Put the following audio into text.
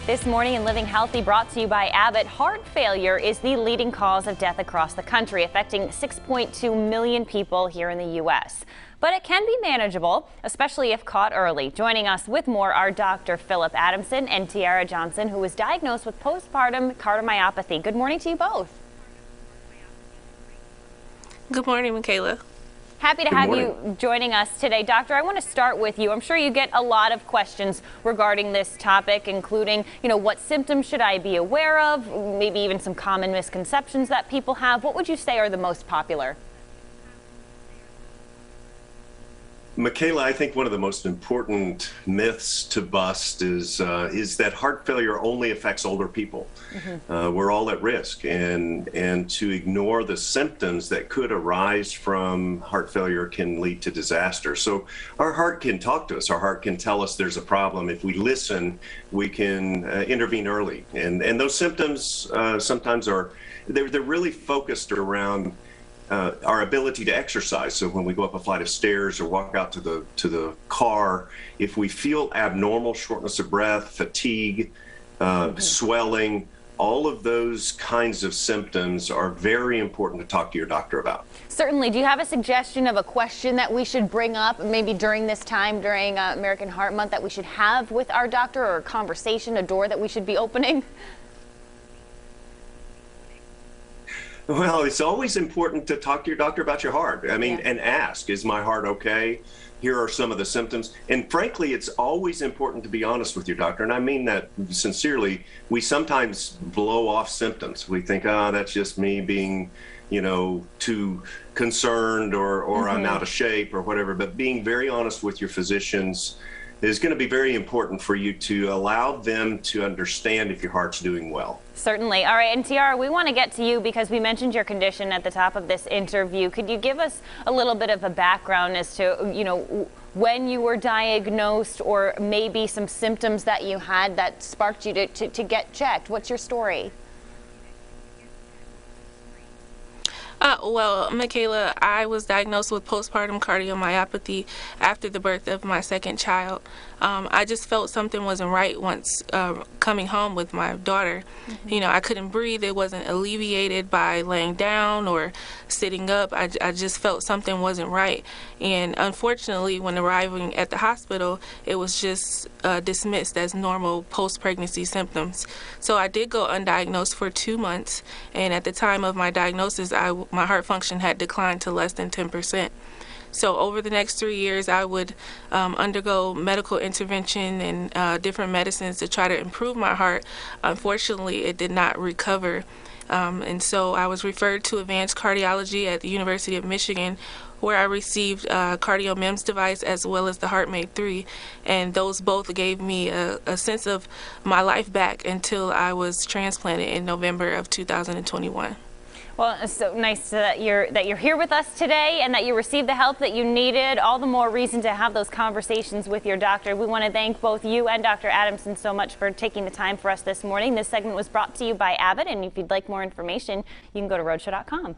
This morning in Living Healthy, brought to you by Abbott, heart failure is the leading cause of death across the country, affecting 6.2 million people here in the U.S. But it can be manageable, especially if caught early. Joining us with more are Dr. Philip Adamson and Tiara Johnson, who was diagnosed with postpartum cardiomyopathy. Good morning to you both. Good morning, Michaela. Happy to have you joining us today. Doctor, I want to start with you. I'm sure you get a lot of questions regarding this topic, including, what symptoms should I be aware of, maybe even some common misconceptions that people have. What would you say are the most popular? Michaela, I think one of the most important myths to bust is that heart failure only affects older people. Mm-hmm. We're all at risk, and to ignore the symptoms that could arise from heart failure can lead to disaster. So our heart can talk to us. Our heart can tell us there's a problem. If we listen, we can intervene early. And those symptoms sometimes they're really focused around our ability to exercise. So when we go up a flight of stairs or walk out to the car, if we feel abnormal shortness of breath, fatigue, swelling, all of those kinds of symptoms are very important to talk to your doctor about. Certainly. Do you have a suggestion of a question that we should bring up maybe during this time, during American Heart Month, that we should have with our doctor, or a conversation, a door that we should be opening? Well, it's always important to talk to your doctor about your heart. And ask, is my heart okay? Here are some of the symptoms. And frankly, it's always important to be honest with your doctor. And I mean that sincerely. We sometimes blow off symptoms. We think, that's just me being, too concerned or I'm out of shape or whatever. But being very honest with your physicians is going to be very important for you to allow them to understand if your heart's doing well. Certainly. All right. And Tiara, we want to get to you because we mentioned your condition at the top of this interview. Could you give us a little bit of a background as to, when you were diagnosed, or maybe some symptoms that you had that sparked you to get checked? What's your story? Well, Michaela, I was diagnosed with postpartum cardiomyopathy after the birth of my second child. I just felt something wasn't right once coming home with my daughter. Mm-hmm. I couldn't breathe. It wasn't alleviated by laying down or sitting up. I just felt something wasn't right. And unfortunately, when arriving at the hospital, it was just dismissed as normal post-pregnancy symptoms. So I did go undiagnosed for 2 months. And at the time of my diagnosis, my heart function had declined to less than 10%. So over the next 3 years, I would undergo medical intervention and different medicines to try to improve my heart. Unfortunately, it did not recover. And so I was referred to advanced cardiology at the University of Michigan, where I received a CardioMEMS device as well as the HeartMate 3. And those both gave me a sense of my life back until I was transplanted in November of 2021. Well, it's so nice that you're here with us today and that you received the help that you needed. All the more reason to have those conversations with your doctor. We want to thank both you and Dr. Adamson so much for taking the time for us this morning. This segment was brought to you by Abbott, and if you'd like more information, you can go to roadshow.com.